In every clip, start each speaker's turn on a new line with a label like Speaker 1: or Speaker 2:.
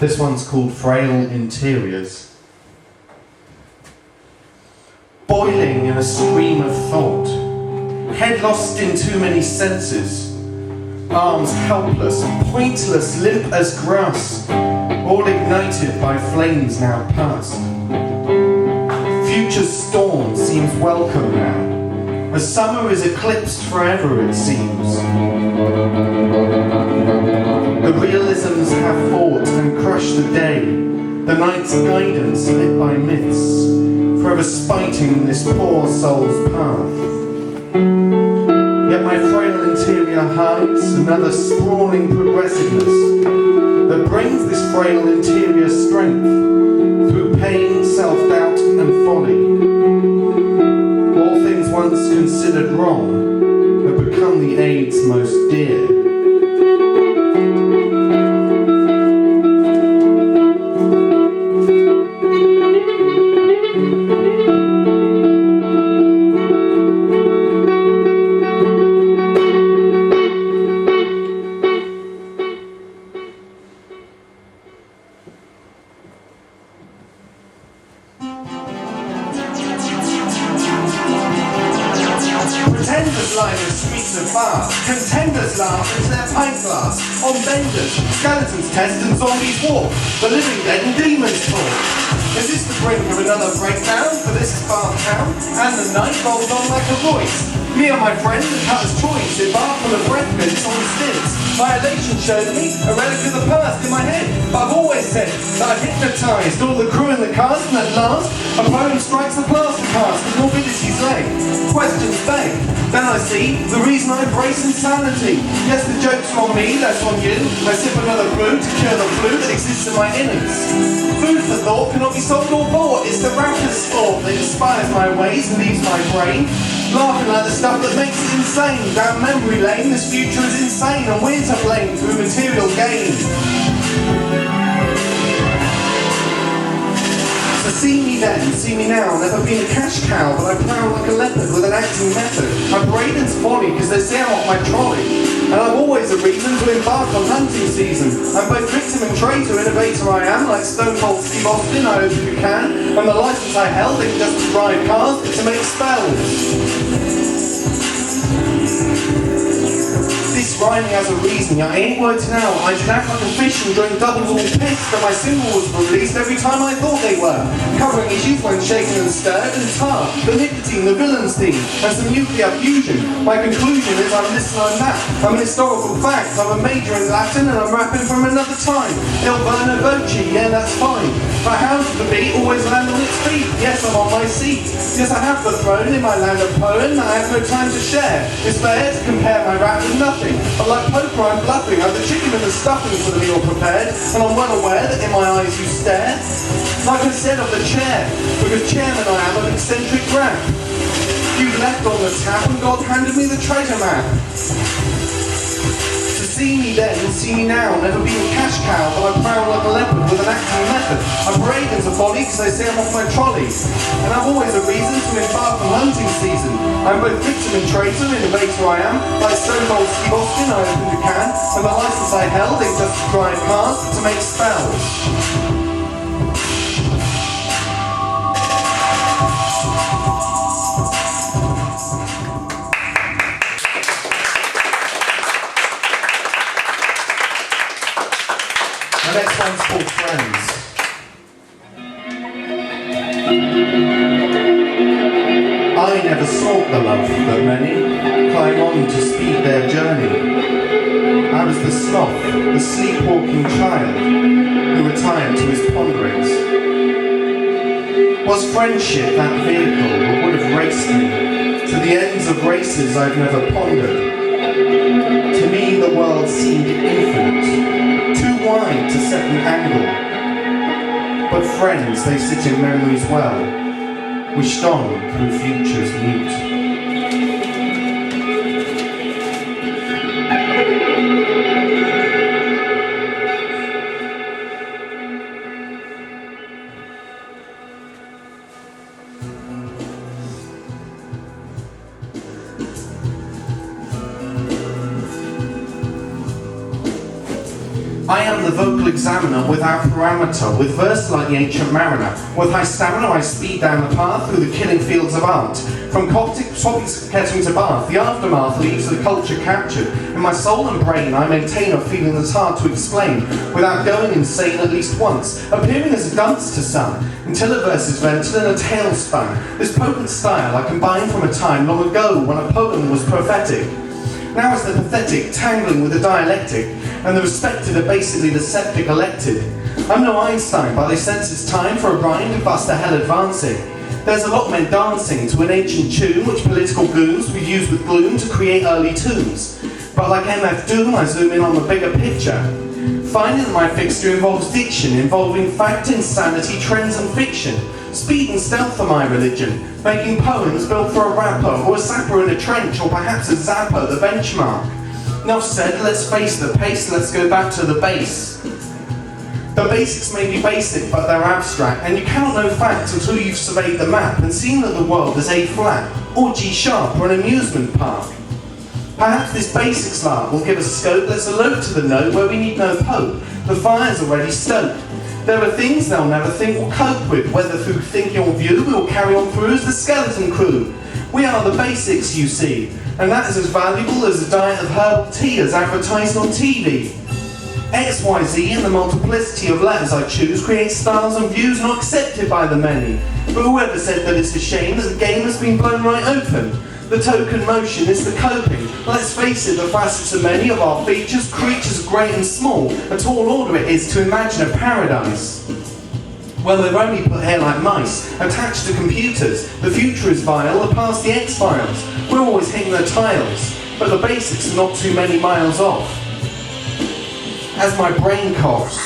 Speaker 1: This one's called Frail Interiors. Boiling in a stream of thought, head lost in too many senses, arms helpless, pointless, limp as grass, all ignited by flames now past. Future's storm seems welcome now, as summer is eclipsed forever it seems. The realisms have fought and crushed the day, the night's guidance lit by myths, forever spiting this poor soul's path. Yet my frail interior hides another sprawling progressiveness that brings this frail interior strength through pain, self-doubt and folly. All things once considered wrong have become the aids most dear. Pretenders line the streets of bars, contenders laugh into their pint glass. On benders, skeletons test and zombies walk, the living dead and demons talk. Is this the brink of another breakdown for this spark town? And the night rolls on like a voice. Me and my friend, the cutter's choice, embark on a breath mints on stints. My elation showed me a relic of the past in my head, but I've always said that I've hypnotised all the crew in the cast, and at last a poem strikes the plaster cast with morbidity's leg. Questions beg. Then I see the reason I embrace insanity. Yes, the joke's on me, that's on you. I sip another brew to cure the flu that exists in my innards. Food for thought cannot be sold or bought. It's the rapper's thought that inspires my ways and leaves my brain laughing like the stuff that makes it insane. Down memory lane, this future is insane, and we're to blame through material gain. So see me then, see me now, never been a cash cow, but I prowl like a leopard with an acting method. I braid and folly because they say I'm off my trolley, and I've always a reason to embark on hunting season. I'm both victim and traitor, innovator I am, like Stone Cold Steve Austin, I hope you can. And the license I held ain't just to drive cars, but to make spells. This rhyming has a reason, I ain't worked it out. I should act like a fish and drink double all piss, but my symbols were released every time I thought they were. Covering issues when shaken and stirred, and tar, the nicotine, the villain's theme, and some nuclear fusion. My conclusion is I'm this and I'm that. I'm an historical fact, I'm a major in Latin, and I'm rapping from another time. Il Verno Voce, yeah, that's fine. My house the beat always land on its feet. Yes, I'm on my seat. Yes, I have the throne in my land of poem. I have no time to share. It's fair to compare my rap with nothing. But like poker, I'm bluffing. I've the chicken and the stuffing for the meal prepared, and I'm well aware that in my eyes you stare. Like I said of the chair, because chairman I am of eccentric rap. You left on the tap and God handed me the treasure map. See me then, see me now, never been a cash cow, but I prowl like a leopard with an acting method. I'm brave into folly because they say I'm off my trolley, and I've always a reason to embark on hunting season. I'm both victim and traitor, innovator I am, like Stone Cold Steve Austin, I opened a can, and the license I held ain't just to drive cars, but to make spells. The next one's called Friends. I never sought the love that many climb on to speed their journey. I was the sloth, the sleepwalking child who retired to his ponderings. Was friendship that vehicle that would have raced me to the ends of races I've never pondered? To me the world seemed infinite, too wide to set an angle. But friends, they sit in memories well, wished on through futures mute. I am the vocal examiner without parameter, with verse like the ancient mariner. With high stamina I speed down the path through the killing fields of art. From Coptic getting to Bath, the aftermath leaves the culture captured. In my soul and brain I maintain a feeling that's hard to explain, without going insane at least once, appearing as a dance to some, until a verse is vented in a tale spun. This potent style I combine from a time long ago when a poem was prophetic. Now it's the pathetic tangling with the dialectic, and the respected are basically the sceptic elected. I'm no Einstein, but they sense it's time for a grind and bust a hell advancing. There's a lot men dancing to an ancient tune which political goons would use with gloom to create early tunes. But like MF Doom, I zoom in on the bigger picture, finding that my fixture involves diction, involving fact, insanity, trends and fiction. Speed and stealth are my religion, making poems built for a rapper, or a sapper in a trench, or perhaps a zapper, the benchmark. Enough said, let's face the pace, let's go back to the base. The basics may be basic, but they're abstract, and you cannot know facts until you've surveyed the map and seen that the world is A-flat, or G-sharp, or an amusement park. Perhaps this basics lark will give us a scope that's alert to the note where we need no pope. The fire's already stoked. There are things they'll never think we'll cope with, whether through thinking or view we'll carry on through as the skeleton crew. We are the basics, you see, and that is as valuable as a diet of herbal tea as advertised on TV. X, Y, Z and the multiplicity of letters I choose create styles and views not accepted by the many. But whoever said that it's a shame that the game has been blown right open? The token motion is the coping. Let's face it, the facets of many of our features, creatures great and small, a tall order it is to imagine a paradise. Well, they've only put here like mice, attached to computers. The future is vile, the past the X-Files. We're always hitting the tiles, but the basics are not too many miles off. As my brain coughs,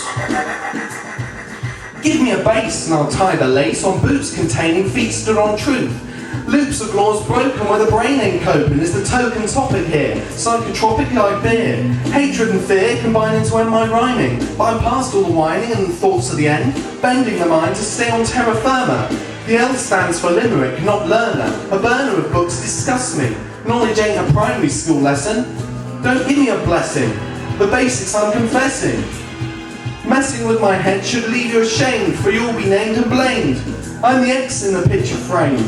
Speaker 1: give me a bass and I'll tie the lace on boots containing feet stood on truth. Loops of laws broken where the brain ain't coping is the token topic here. Psychotropic like beer. Hatred and fear combine into end my rhyming. But I'm past all the whining and the thoughts at the end, bending the mind to stay on terra firma. The L stands for limerick, not learner. A burner of books disgusts me. Knowledge ain't a primary school lesson. Don't give me a blessing. The basics I'm confessing. Messing with my head should leave you ashamed, for you'll be named and blamed. I'm the X in the picture frame.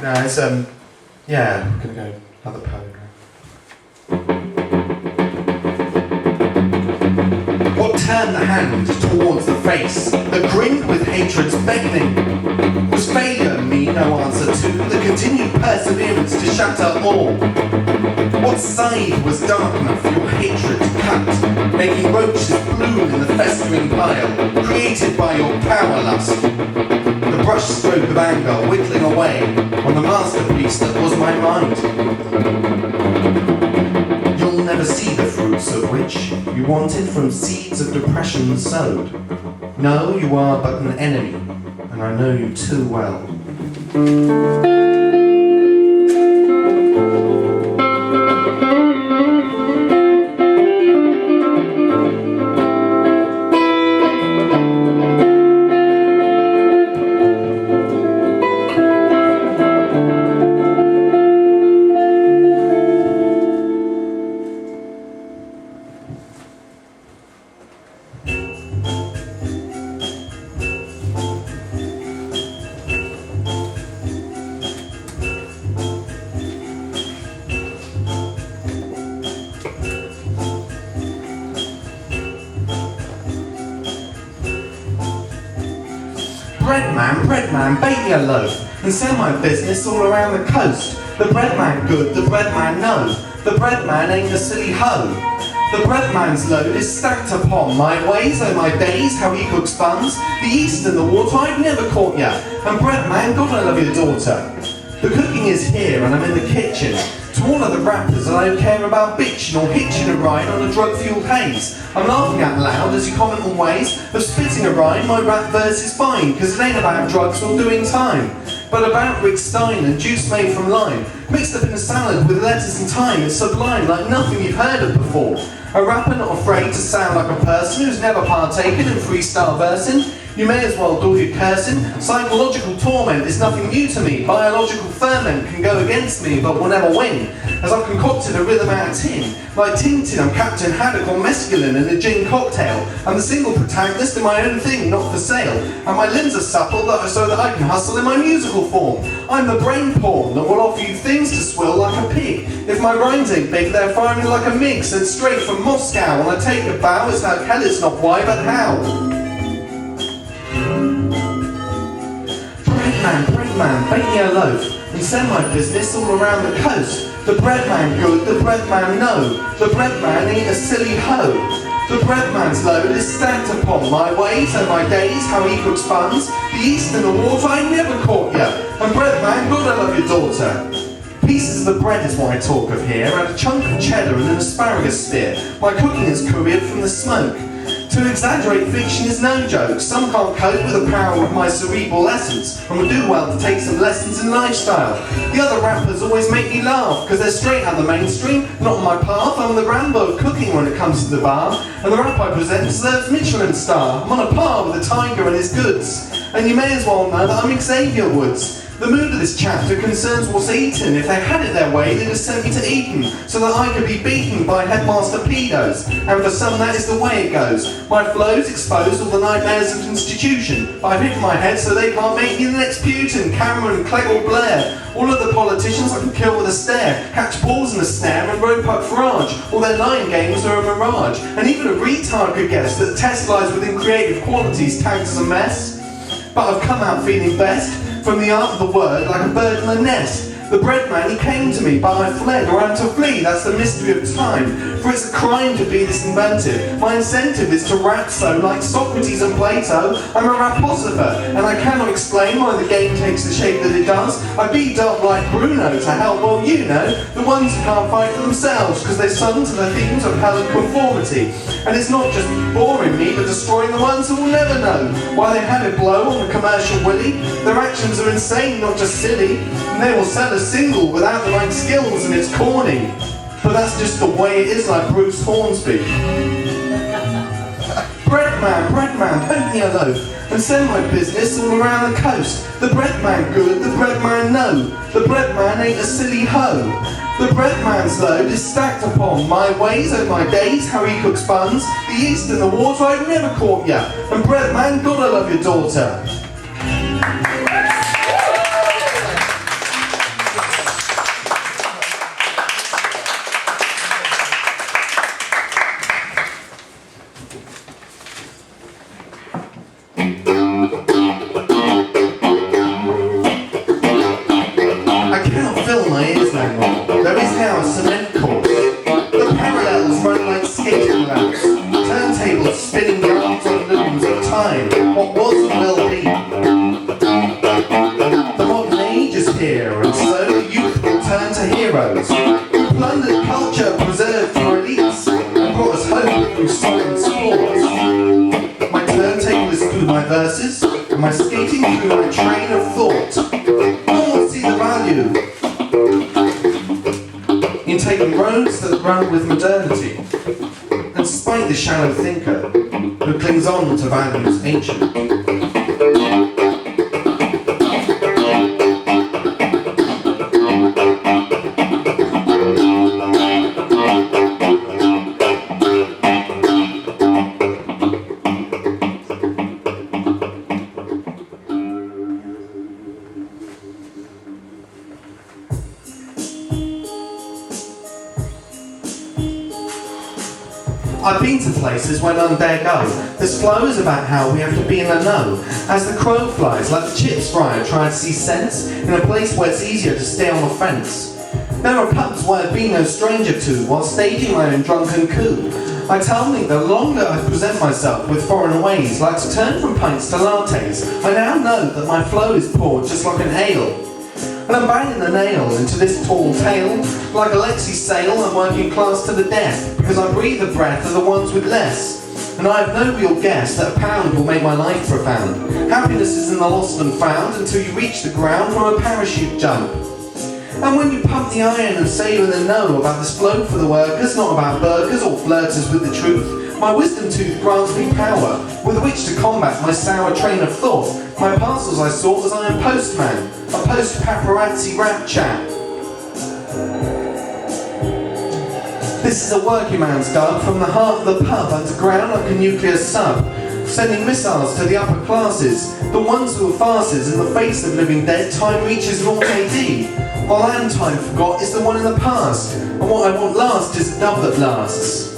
Speaker 1: No, it's yeah, I'm gonna go another poem now. What turned the hand towards the face that grinned with hatred's beckoning? Was failure in me no answer to the continued perseverance to shut up all? What scythe was dark enough for your hatred to cut, making roaches bloom in the festering pile, created by your power lust? The brush stroke of anger whittling away on the masterpiece that was my mind. You'll never see the fruits of which you wanted from seeds of depression sowed. No, you are but an enemy, and I know you too well. Bread man, bake me a loaf, and sell my business all around the coast. The bread man good, the bread man no, the bread man ain't a silly hoe. The bread man's load is stacked upon my ways, oh my days, how he cooks buns. The yeast and the water I've never caught ya, and bread man, God I love your daughter. The cooking is here and I'm in the kitchen. To all other rappers, I don't care about bitching or hitching a ride on a drug-fueled haze. I'm laughing out loud as you comment on ways of spitting a rhyme. My rap verse is fine, cause it ain't about drugs or doing time, but about Rick Stein and juice made from lime, mixed up in a salad with lettuce and thyme. It's sublime, like nothing you've heard of before. A rapper not afraid to sound like a person who's never partaken in freestyle versing. You may as well do your cursing. Psychological torment is nothing new to me. Biological ferment can go against me but will never win. As I've concocted a rhythm out of tin. Like Tintin, I'm Captain Haddock on mescaline in a gin cocktail. I'm the single protagonist in my own thing, not for sale. And my limbs are supple so that I can hustle in my musical form. I'm the brain porn that will offer you things to swill like a pig. If my rhymes ain't big, they're firing like a MiG sent straight from Moscow. When I take a bow, it's like hell, it's not why, but how. Bread man, bake me a loaf and send my business all around the coast. The bread man good, the bread man no. The bread man ain't a silly hoe. The bread man's load is stacked upon my ways and my days, how he cooks buns. The yeast and the water I never caught ya. And bread man, good, I love your daughter. Pieces of the bread is what I talk of here, and a chunk of cheddar and an asparagus spear. My cooking is careered from the smoke. To exaggerate fiction is no joke. Some can't cope with the power of my cerebral essence and would do well to take some lessons in lifestyle. The other rappers always make me laugh because they're straight out the mainstream, not on my path. I'm the Rambo of cooking when it comes to the bar, and the rap I present deserves Michelin star. I'm on a par with the tiger and his goods, and you may as well know that I'm Xavier Woods. The mood of this chapter concerns what's eaten. If they had it their way, they'd have sent me to Eton, so that I could be beaten by headmaster pedos. And for some, that is the way it goes. My flows expose all the nightmares of institution. I've hit my head so they can't make me the next Putin, Cameron, Clegg or Blair. All of the politicians I can kill with a stare, catch balls in a snare and rope up Farage. All their line games are a mirage. And even a retard could guess that the test lies within creative qualities tagged as a mess. But I've come out feeling best. From the art of the word, like a bird in a nest. The bread man, he came to me, but I fled, or am to flee, that's the mystery of time. For it's a crime to be this inventive. My incentive is to rap so, like Socrates and Plato, I'm a raposopher, and I cannot explain why the game takes the shape that it does. I beat up like Bruno to help, well you know, the ones who can't fight for themselves, because they sung to the themes of hell and conformity. And it's not just boring me, but destroying the ones who will never know why they had it blow on the commercial willy. Their actions are insane, not just silly, and they will sell a single without the right skills, and it's corny. But that's just the way it is, like Bruce Hornsby. Bread man, bake me a loaf and send my business all around the coast. The bread man good, the bread man no. The bread man ain't a silly hoe. The bread man's load is stacked upon my ways and my days, how he cooks buns. The yeast and the water I've never caught ya. And bread man, God I love your daughter. There is now a cement course. The parallels run like skating ramps. Turntables spinning yards on looms of time. What was and will be. The modern age is here, and so the youth will turn to heroes who plundered culture, preserved for elites, and brought us hope through solid sports. My turntable is through my verses, and my skating through my train of thought. No one will see the value in taking roads that run with modernity, and spite the shallow thinker who clings on to values ancient. I've been to places where none dare go. This flow is about how we have to be in the know. As the crow flies, like the chips fryer, trying to see sense in a place where it's easier to stay on the fence. There are pubs where I've been no stranger to, while staging my own drunken coup. I tell me the longer I present myself with foreign ways, like to turn from pints to lattes, I now know that my flow is poured just like an ale. And I'm banging the nail into this tall tale. Like Alexi Sale, I'm working class to the death, because I breathe the breath of the ones with less. And I have no real guess that a pound will make my life profound. Happiness is in the lost and found until you reach the ground from a parachute jump. And when you pump the iron and say you're in the know about this flow for the workers, not about burgers or flirters with the truth, my wisdom tooth grants me power with which to combat my sour train of thought. My parcels I sort as I am postman, a post-paparazzi rap chat. This is a working man's dug from the heart of the pub underground like a nuclear sub, sending missiles to the upper classes, the ones who are farces in the face of living dead. Time reaches naught AD. While I am time forgot is the one in the past, and what I want last is a dove that lasts.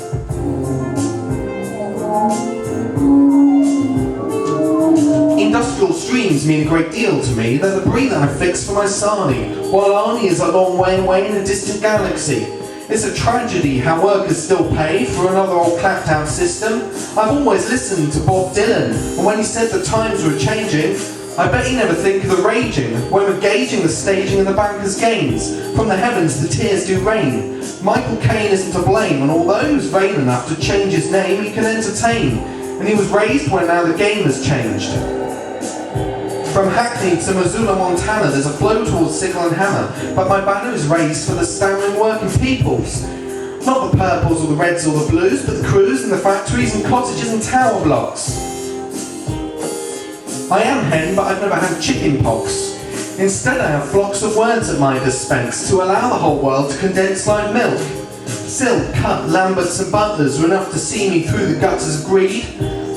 Speaker 1: Industrial streams mean a great deal to me. They're the breather I fix for my sarnie, while Arnie is a long way away in a distant galaxy. It's a tragedy how workers still pay for another old clapped out system. I've always listened to Bob Dylan, and when he said the times were changing, I bet he never think of the raging when we're gauging the staging and the bankers' gains. From the heavens the tears do rain. Michael Caine isn't to blame, and although he was vain enough to change his name, he can entertain. And he was raised when now the game has changed. From Hackney to Missoula, Montana, there's a flow towards sickle and hammer, but my banner is raised for the stammering working peoples. Not the purples or the reds or the blues, but the crews and the factories and cottages and tower blocks. I am hen, but I've never had chicken pox. Instead I have flocks of words at my dispense to allow the whole world to condense like milk. Silk, cut, Lamberts and Butlers are enough to see me through the gutters of greed.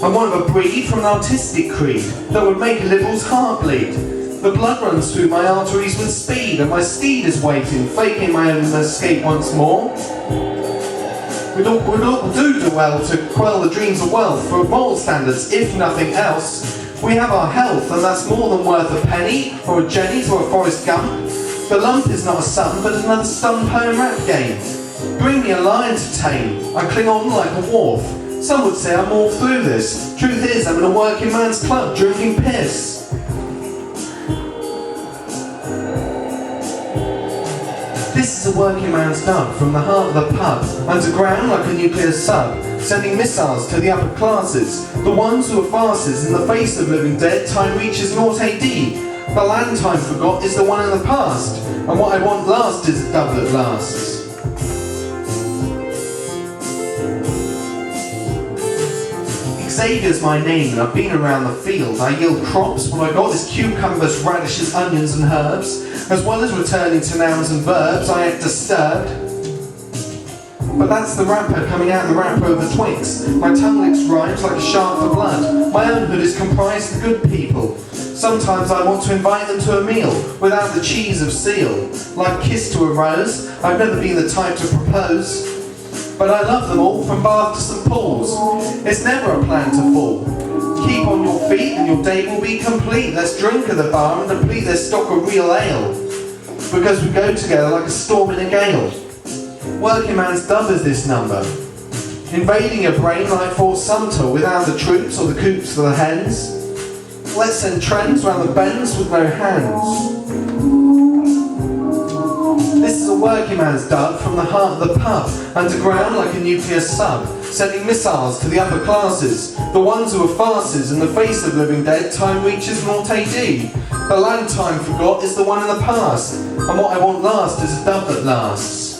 Speaker 1: I'm one of a breed from an artistic creed that would make a liberal's heart bleed. The blood runs through my arteries with speed, and my steed is waiting, faking my own escape once more. We'd all do well to quell the dreams of wealth for moral standards, if nothing else. We have our health, and that's more than worth a penny, or a Jenny's, or a Forrest Gump. The lump is not a sum, but another stun poem rap game. Bring me a lion to tame, I cling on like a wharf. Some would say I'm all through this. Truth is, I'm in a working man's club drinking piss. This is a working man's dub from the heart of the pub, underground like a nuclear sub, sending missiles to the upper classes, the ones who are farces in the face of living dead. Time reaches naught AD. The land time forgot is the one in the past, and what I want last is a dub that lasts. Xavier's my name, and I've been around the field. I yield crops, what I got is cucumbers, radishes, onions and herbs. As well as returning to nouns and verbs, I act disturbed. But that's the rapper coming out the wrapper of the twigs. My tongue licks rhymes like a shark for blood. My own hood is comprised of good people. Sometimes I want to invite them to a meal without the cheese of seal. Like kiss to a rose, I've never been the type to propose. But I love them all, from Bath to St Paul's. It's never a plan to fall. Keep on your feet and your day will be complete. Let's drink at the bar and deplete their stock of real ale, because we go together like a storm in a gale. Working man's dub is this number, invading your brain like Fort Sumter without the troops or the coops for the hens. Let's send trends round the bends with no hands. This is a working man's dub from the heart of the pub, underground like a nuclear sub, sending missiles to the upper classes, the ones who are farces in the face of living dead. Time reaches naught AD. The land time forgot is the one in the past, and what I want last is a dub that lasts.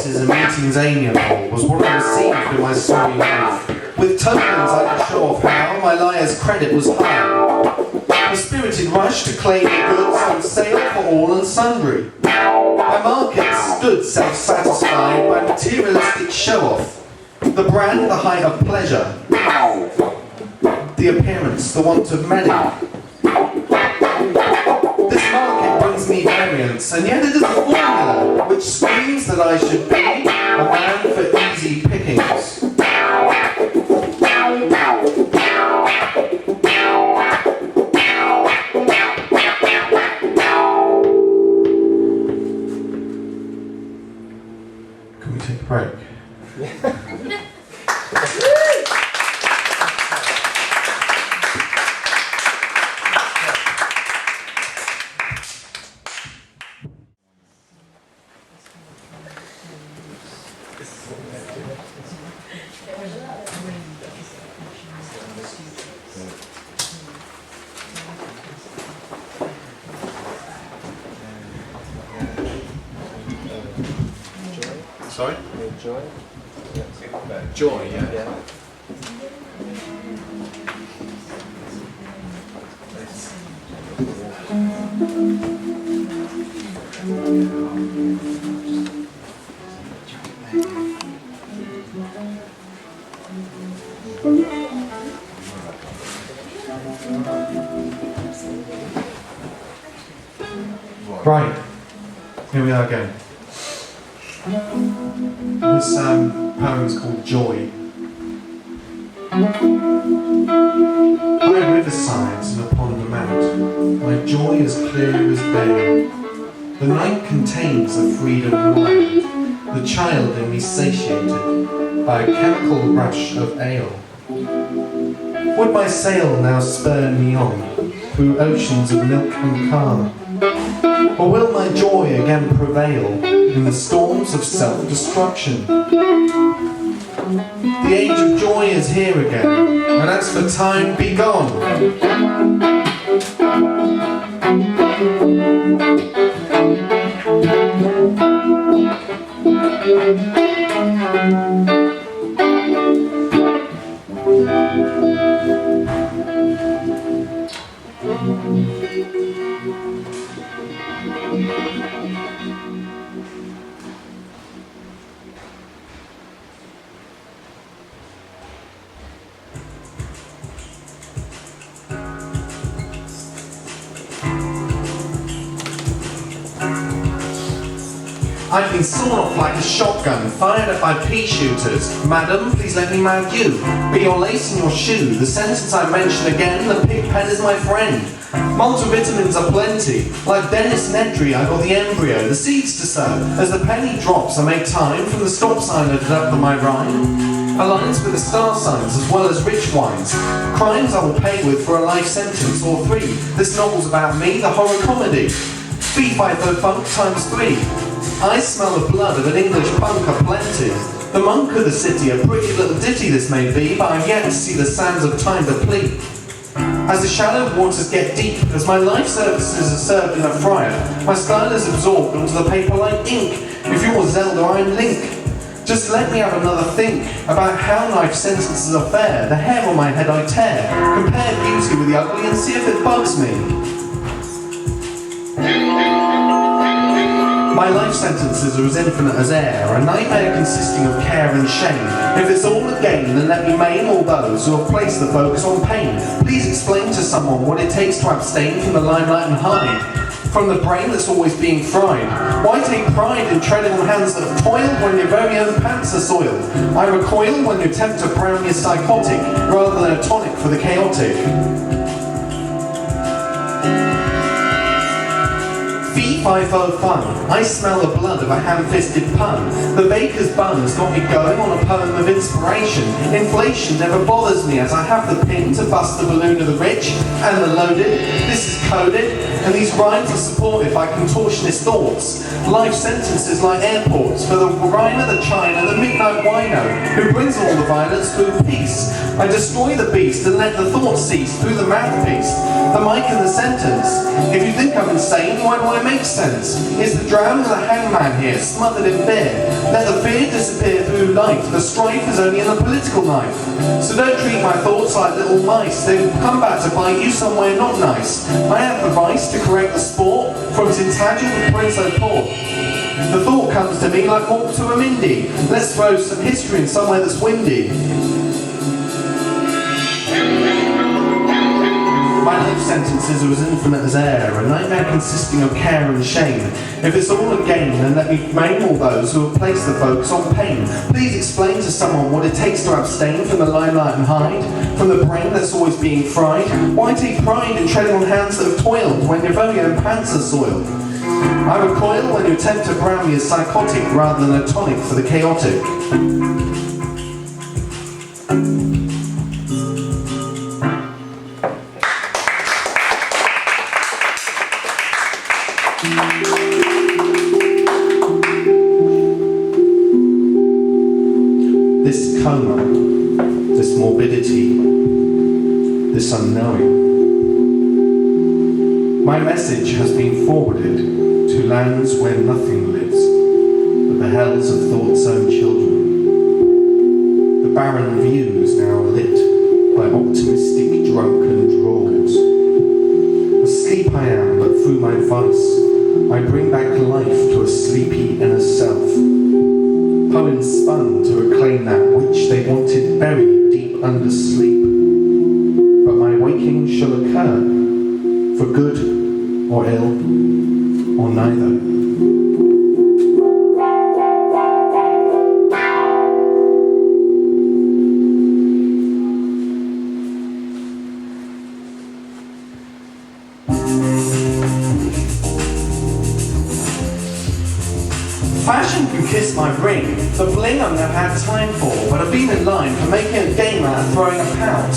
Speaker 1: And meetings amiable was what I received in my sorry youth. With tokens I could show off how my liar's credit was high. A spirited rush to claim the goods on sale for all and sundry. My market stood self-satisfied by materialistic show-off. The brand, the height of pleasure. The appearance, the want of many. This market brings me variance, and yet it is a formula which screams that I should be a man for easy pickings. Can we take a break? Sorry?
Speaker 2: Joy?
Speaker 1: Joy, yeah.
Speaker 2: Yeah.
Speaker 1: Right, here we are again. This poem is called Joy. By riversides and upon the mount, my joy is clear as day. The night contains a freedom wild, the child in me satiated by a chemical rush of ale. Would my sail now spurn me on through oceans of milk and calm? Or will my joy again prevail in the storms of self-destruction? The age of joy is here again, and as for time, be gone. I've been sawn off like a shotgun, fired at by pea shooters. Madam, please let me mount you. Be your lace and your shoe. The sentence I mention again, the pig pen is my friend. Multivitamins are plenty. Like Dennis Nedry, I got the embryo, the seeds to sow. As the penny drops, I make time from the stop sign I deduct my rhyme. Alliance with the star signs as well as rich wines. Crimes I will pay with for a life sentence or 3. This novel's about me, the horror comedy. B5 funk times 3. I smell the blood of an English punk aplenty. The monk of the city, a pretty little ditty this may be, but I've yet to see the sands of time deplete. As the shallow waters get deep, as my life services are served in a friar, my style is absorbed onto the paper like ink. If you're Zelda, I'm Link. Just let me have another think about how life sentences are fair. The hair on my head I tear. Compare beauty with the ugly and see if it bugs me. My life sentences are as infinite as air, a nightmare consisting of care and shame. If it's all a game, then let me maim all those who have placed the focus on pain. Please explain to someone what it takes to abstain from the limelight and hide from the brain that's always being fried. Why take pride in treading on hands that have toiled when your very own pants are soiled? I recoil when you attempt to brown me as psychotic, rather than a tonic for the chaotic. V50 fun. I smell the blood of a ham-fisted pun. The baker's bun has got me going on a poem of inspiration. Inflation never bothers me as I have the pin to bust the balloon of the rich and the loaded. This is coded, and these rhymes are supported by contortionist thoughts. Life sentences like airports for the rhymer, the china, the midnight wino, who brings all the violence through peace. I destroy the beast and let the thought cease through the mouthpiece, the mic and the sentence. If you think I'm insane, why do I make sense? Is the dram and the hangman here, smothered in fear? Let the fear disappear through life. The strife is only in the political knife. So don't treat my thoughts like little mice. They will come back to bite you somewhere not nice. I have the vice to correct the sport from Tintagel to Prince O'Port. The thought comes to me like walk to a Mindy. Let's throw some history in somewhere that's windy. My life sentences are as infinite as air, a nightmare consisting of care and shame. If it's all a game, then let me maim all those who have placed the focus on pain. Please explain to someone what it takes to abstain from the limelight and hide from the brain that's always being fried. Why take pride in treading on hands that have toiled when your very own pants are soiled? I recoil when you attempt to brown me as psychotic rather than a tonic for the chaotic. This coma, this morbidity, this unknowing. My message has been forwarded to lands where nothing lives. The the hells of thought's own children. The barren views now lit by optimistic drunken drawls. Asleep I am, but through my vice I bring back life to a sleepy inner self. Poems spun to reclaim that which they wanted buried deep under sleep. But my waking shall occur, for good or ill, or neither. Fashion can kiss my ring, the bling I've never had time for, but I've been in line for making a game out of throwing a pout.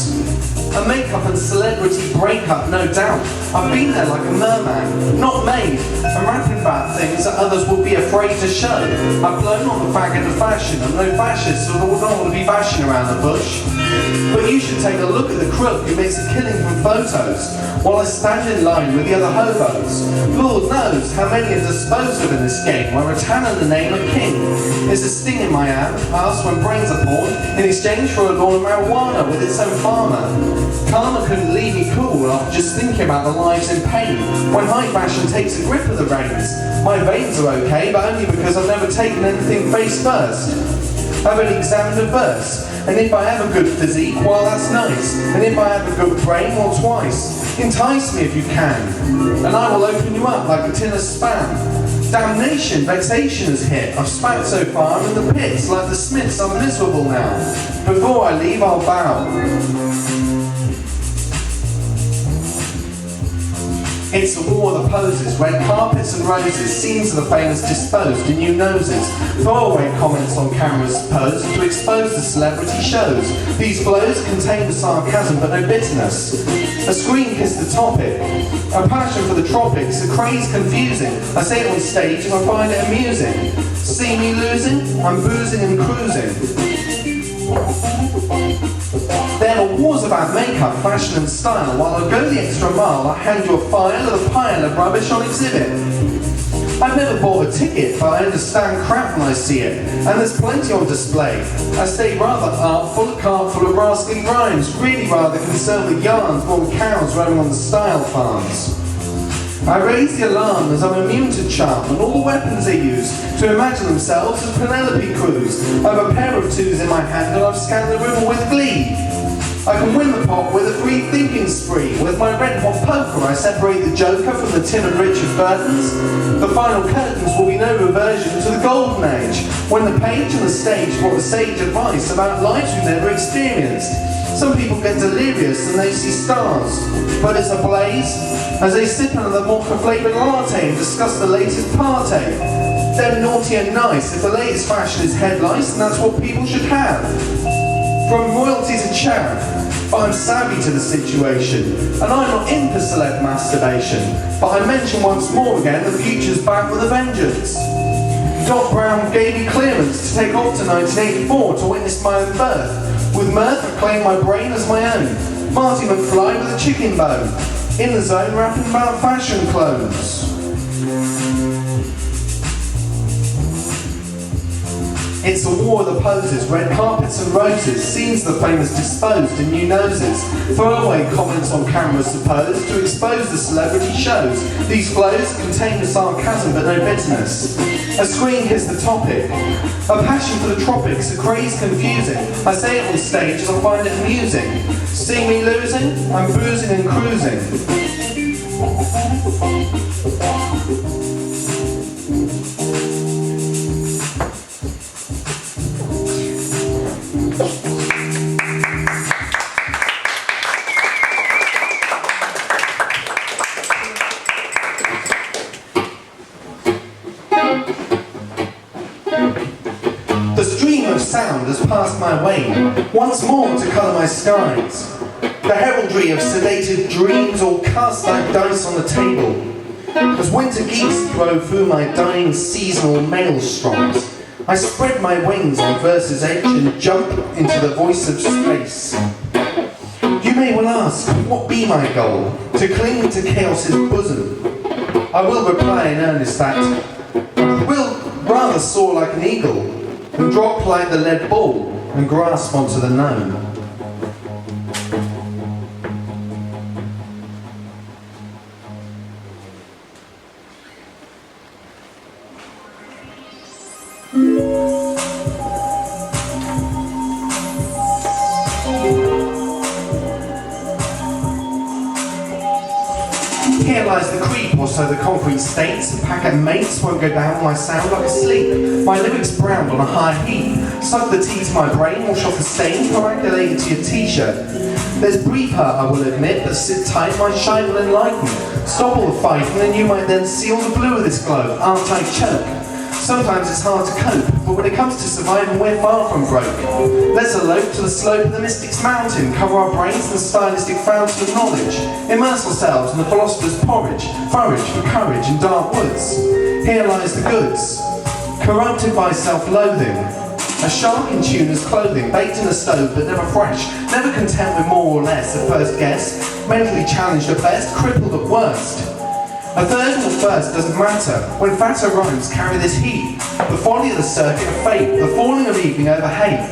Speaker 1: A makeup and celebrity breakup, no doubt. I've been there like a merman, not made, and rapping about things that others would be afraid to show. I've blown on the faggot of fashion, and no fascists would all want to be bashing around the bush. But you should take a look at the crook who makes a killing from photos, while I stand in line with the other hobos. Lord knows how many are disposed of in this game, where a tan in the name of king is a sting in my ass when brains are poured in exchange for a lawn of marijuana with its own farmer. Karma couldn't leave me cool after just thinking about the lives in pain. When high fashion takes a grip of the reins, my veins are okay, but only because I've never taken anything face first. I've only examined a verse, and if I have a good physique, well that's nice, and if I have a good brain, well twice. Entice me if you can, and I will open you up like a tin of spam. Damnation, vexation has hit. I've spat so far I'm in the pits, like the Smiths, I'm miserable now. Before I leave, I'll bow. It's a war of the poses, red carpets and roses, scenes of the famous disposed in new noses, throwaway comments on cameras supposed to expose the celebrity shows. These flows contain the sarcasm but no bitterness. A screen kiss the topic, a passion for the tropics, a craze confusing. I say it on stage and I find it amusing. See me losing? I'm boozing and cruising. There are wars about makeup, fashion and style. While I go the extra mile, I hand you a file of a pile of rubbish on exhibit. I've never bought a ticket, but I understand crap when I see it, and there's plenty on display. I stay rather artful, a cart full of rascally rhymes, really rather concerned with yarns more than cows roaming on the style farms. I raise the alarm as I'm immune to charm and all the weapons they use to imagine themselves as Penelope Cruz. I've a pair of twos in my hand and I've scanned the river with glee. I can win the pot with a free thinking spree. With my red hot poker I separate the joker from the timid Richard Burtons. The final curtains will be no reversion to the golden age, when the page and the stage brought the sage advice about lives we've never experienced. Some people get delirious and they see stars, but it's a blaze as they sip another mocha-flavoured latte and discuss the latest party. They're naughty and nice. If the latest fashion is head lice, then that's what people should have. From royalty to chav, but I'm savvy to the situation, and I'm not in for celeb masturbation. But I mention once more again, the future's back with a vengeance. Doc Brown gave me clearance to take off to 1984 to witness my own birth. With mirth, I claim my brain as my own. Marty McFly with a chicken bone. In the zone, rapping about fashion clones. It's a war of the poses, red carpets and roses, scenes of the famous disposed in new noses, throwaway comments on cameras supposed to expose the celebrity shows. These flows contain the sarcasm but no bitterness. A screen hits the topic, a passion for the tropics, a craze confusing. I say it on stage as I find it amusing. See me losing? I'm boozing and cruising. The stream of sound has passed my way, once more to colour my skies. The heraldry of sedated dreams all cast like dice on the table, as winter geese blow through my dying seasonal maelstroms. I spread my wings on verse's edge and jump into the voice of space. You may well ask, what be my goal? To cling to chaos's bosom. I will reply in earnest that I will rather Mother soar like an eagle, and drop like the lead ball, and grasp onto the known. Here lies the creep, or so the concrete states. A pack of mates won't go down my sound like a sleep. My lyrics browned on a high heap. Suck the tea to my brain, wash off the stain, coagulate it to your t-shirt. There's brief hurt, I will admit, but sit tight, my shine will enlighten. Stop all the fight, and then you might then seal the blue of this globe. Aren't I choke? Sometimes it's hard to cope, but when it comes to surviving, we're far from broke. Let's elope to the slope of the mystic's mountain, cover our brains in the stylistic fountain of knowledge, immerse ourselves in the philosopher's porridge, forage for courage in dark woods. Here lies the goods, corrupted by self-loathing, a shark in tuner's clothing, baked in a stove but never fresh, never content with more or less at first guess, mentally challenged at best, crippled at worst. A third or first doesn't matter, when fatter rhymes carry this heat. The folly of the circuit of fate, the falling of evening over hate.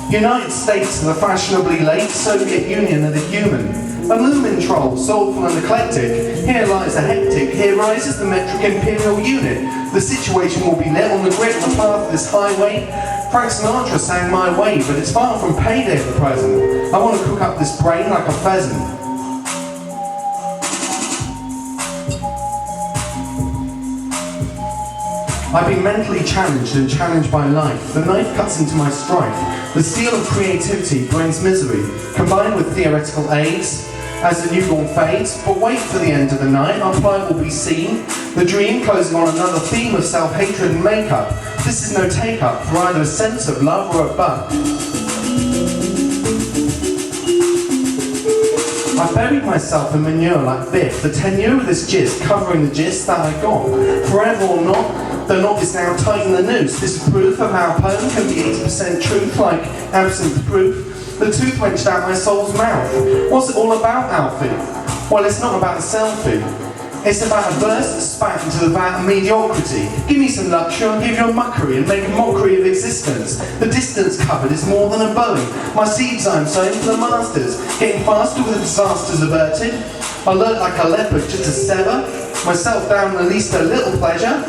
Speaker 1: United States of the fashionably late, Soviet Union of the human. A moomin troll, soulful and eclectic. Here lies the hectic, here rises the metric imperial unit. The situation will be lit on the grid on the path of this highway. Frank Sinatra sang My Way, but it's far from payday at the present. I want to cook up this brain like a pheasant. I've been mentally challenged and challenged by life. The knife cuts into my strife. The steel of creativity brings misery, combined with theoretical aids, as the newborn fades. But wait for the end of the night, our plight will be seen. The dream closing on another theme of self-hatred and make-up. This is no take-up for either a sense of love or a buck. I buried myself in manure like Biff, the tenure of this gist covering the gist that I got. Forever or not, the knot is now tight in the noose. This is proof of how a poem can be 80% truth, like absinthe proof. The tooth wrenched out my soul's mouth. What's it all about, Alfie? Well, it's not about the selfie. It's about a burst that spat into the vat of mediocrity. Give me some luxury, I'll give you a muckery and make a mockery of existence. The distance covered is more than a Boeing. My seeds I'm sowing for the masters. Getting faster with the disasters averted. I lurk like a leopard just to sever myself down at least a little pleasure.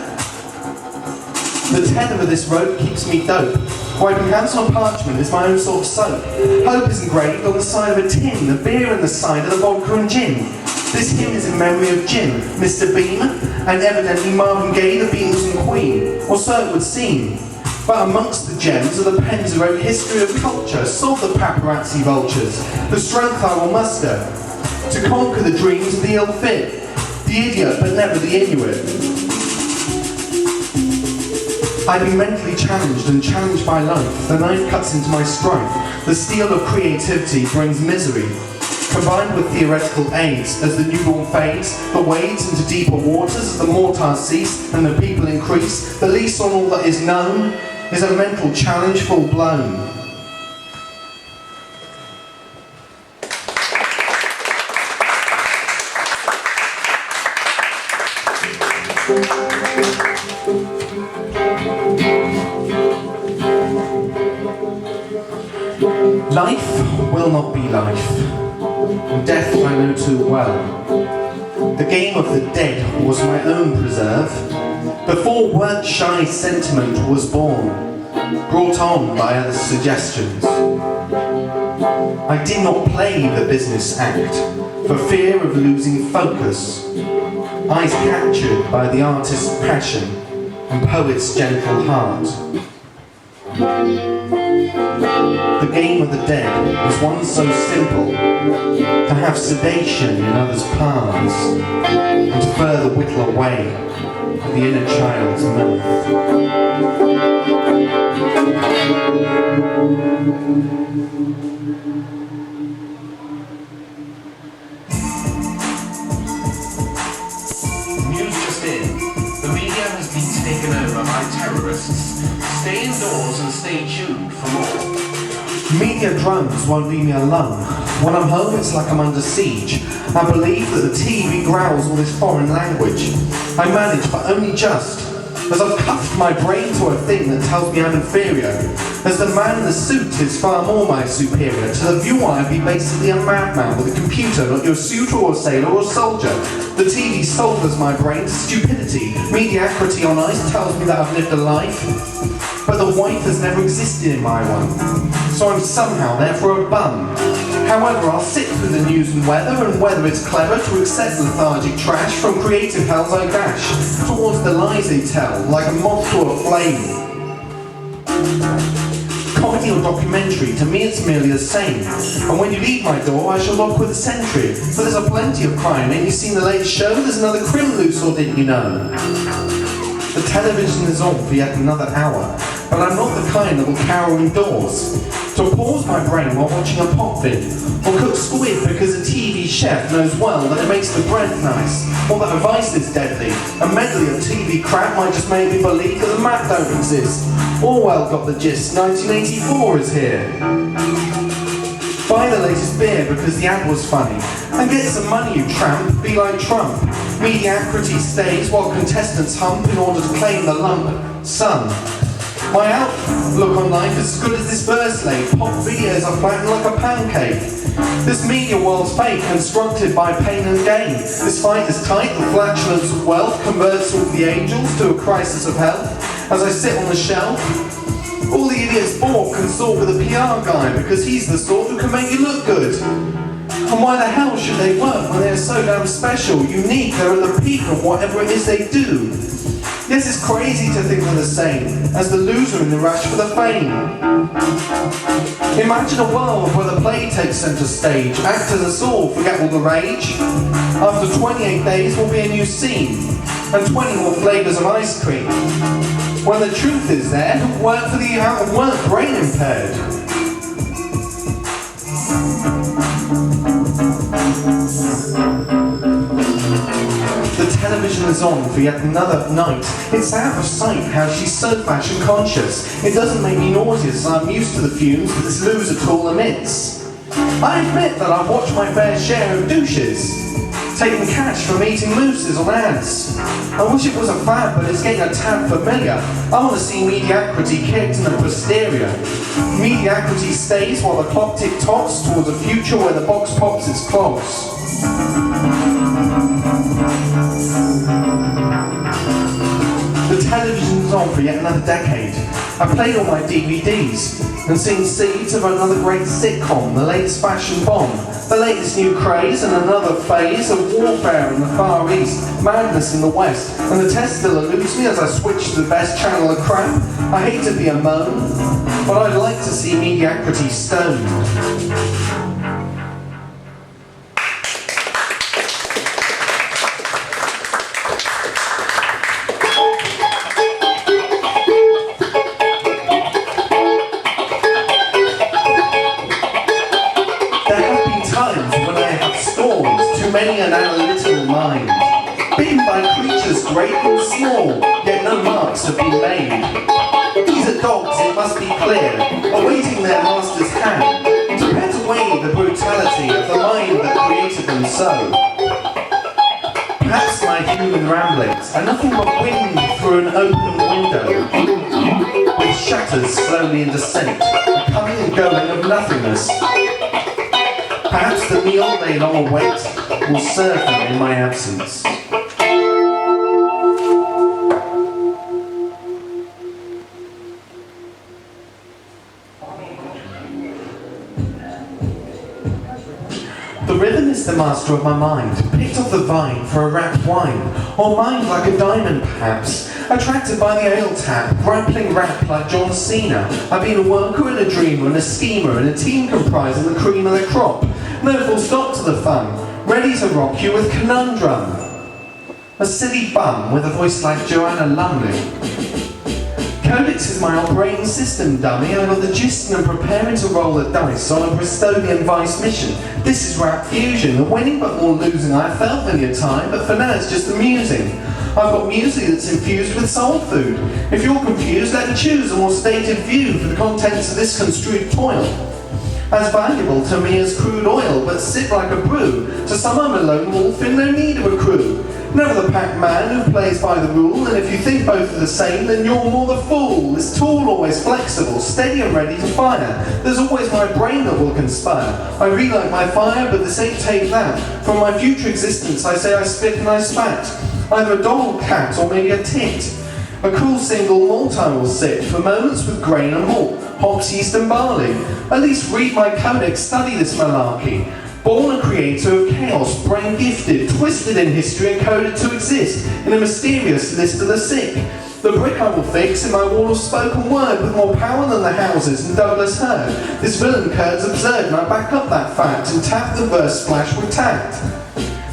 Speaker 1: The tether of this rope keeps me dope. Wiping hands on parchment is my own sort of soap. Hope is engraved on the side of a tin, the beer in the side of the vodka and gin. This hymn is in memory of Jim, Mr. Beam, and evidently Marvin Gaye, the Beatles and Queen, or so it would seem. But amongst the gems of the pens who wrote history of culture, sold the paparazzi vultures, the strength I will muster, to conquer the dreams of the ill-fit, the idiot but never the Inuit. I've been mentally challenged and challenged by life. The knife cuts into my strife. The steel of creativity brings misery, combined with theoretical aids. As the newborn fades, the wades into deeper waters, as the mortars cease and the people increase, the lease on all that is known is a mental challenge full blown. Life will not be life, and death I know too well. The game of the dead was my own preserve, before work-shy sentiment was born, brought on by other suggestions. I did not play the business act, for fear of losing focus, eyes captured by the artist's passion and poet's gentle heart. The game of the dead is one so simple, to have sedation in others' palms, and to further whittle away at the inner child's mouth.
Speaker 2: News just in. The media has been taken over by terrorists. Stay indoors and stay tuned for more.
Speaker 1: Media drones won't leave me alone. When I'm home, it's like I'm under siege. I believe that the TV growls all this foreign language. I manage, but only just. as I've cuffed my brain to a thing that tells me I'm inferior, as the man in the suit is far more my superior. To the viewer I'd be basically a madman with a computer, not your suitor or sailor or soldier. The TV solders my brain to stupidity. Mediocrity on ice tells me that I've lived a life, but the wife has never existed in my one, so I'm somehow therefore a bum. However, I'll sit through the news and whether it's clever to accept lethargic trash. From creative hells I dash towards the lies they tell, like a moth to a flame. Comedy or documentary, to me it's merely the same. And when you leave my door, I shall knock with a sentry. For there's a plenty of crime. Ain't you seen the latest show? There's another crim loose, or didn't you know? The television is on for yet another hour, but I'm not the kind that will cower indoors. To pause my brain while watching a pop vid, or cook squid because a TV chef knows well that it makes the bread nice, or that a vice is deadly. A medley of TV crap might just make me believe that the map don't exist. Orwell got the gist, 1984 is here. Buy the latest beer because the ad was funny, and get some money, you tramp, be like Trump. Mediocrity stays while contestants hump in order to claim the lump. Son, my outlook on life is as good as this verse laid. Pop videos are flattened like a pancake. This media world's fake, constructed by pain and gain. This fight is tight, the flatulence of wealth converts all the angels to a crisis of health. As I sit on the shelf, all the idiots balk and sort with a PR guy because he's the sort who can make you look good. And why the hell should they work when they're so damn special, unique, they're at the peak of whatever it is they do? Yes, it's crazy to think they're the same as the loser in the rush for the fame. Imagine a world where the play takes centre stage, actors us all forget all the rage. After 28 days will be a new scene, and 20 more flavours of ice cream. When the truth is there, work for the out of work brain impaired. The television is on for yet another night. It's out of sight how she's so fashion conscious. It doesn't make me nauseous, I'm used to the fumes that this loser tool emits. I admit that I've watched my fair share of douches, taking cash from eating mooses on ads. I wish it was a fad, but it's getting a tad familiar. I want to see mediocrity kicked in the posterior. Mediocrity stays while the clock tick-tocks towards a future where the box pops its clogs. The television's on for yet another decade. I played all my DVDs and seen seeds of another great sitcom, the latest fashion bomb, the latest new craze and another phase of warfare in the Far East, madness in the West, and the test still eludes me as I switch to the best channel of crap. I hate to be a moan, but I'd like to see mediocrity stoned. Many an analytical mind, bitten by creatures great and small, yet no marks have been made. These are dogs, it must be clear, awaiting their master's hand, to pet away the brutality of the mind that created them so. Perhaps my human ramblings are nothing but wind through an open window, with shutters slowly in descent, a coming and going of nothingness. Perhaps the meal they long await will serve them in my absence. The rhythm is the master of my mind, picked off the vine for a rapt wine, or mined like a diamond perhaps, attracted by the ale tap, grappling rap like John Cena. I've been a worker and a dreamer and a schemer and a team comprising the cream of the crop. No full stop to the fun, ready to rock you with conundrum. A silly bum with a voice like Joanna Lumley. Codex is my operating system, dummy. I got the gist and I'm preparing to roll the dice on a Bristolian vice mission. This is rap fusion, the winning but more losing I've felt many a time, but for now it's just amusing. I've got music that's infused with soul food. If you're confused, let me choose a more stated view for the contents of this construed toil. As valuable to me as crude oil, but sip like a brew. To some I'm a lone wolf in no need of a crew. Never the packed man who plays by the rule, and if you think both are the same, then you're more the fool. This tool always flexible, steady and ready to fire. There's always my brain that will conspire. I relight my fire, but this ain't take that. From my future existence I say I spit and I spat. Either a dog, cat, or maybe a tit. A cool single malt I will sit, for moments with grain and malt, hops, yeast and barley. At least read my codex, study this malarkey. Born a creator of chaos, brain gifted, twisted in history and coded to exist in a mysterious list of the sick. The brick I will fix in my wall of spoken word with more power than the houses and Douglas heard. This villain curd's absurd and I back up that fact and tap the verse splash with tact.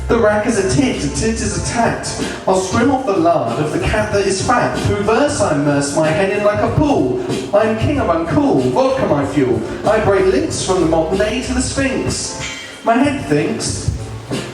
Speaker 1: The rack is a tit is a tact. I'll scrim off the lard of the cat that is fat. Through verse I immerse my head in like a pool. I am king of uncool, vodka my fuel. I break links from the modern day to the Sphinx. My head thinks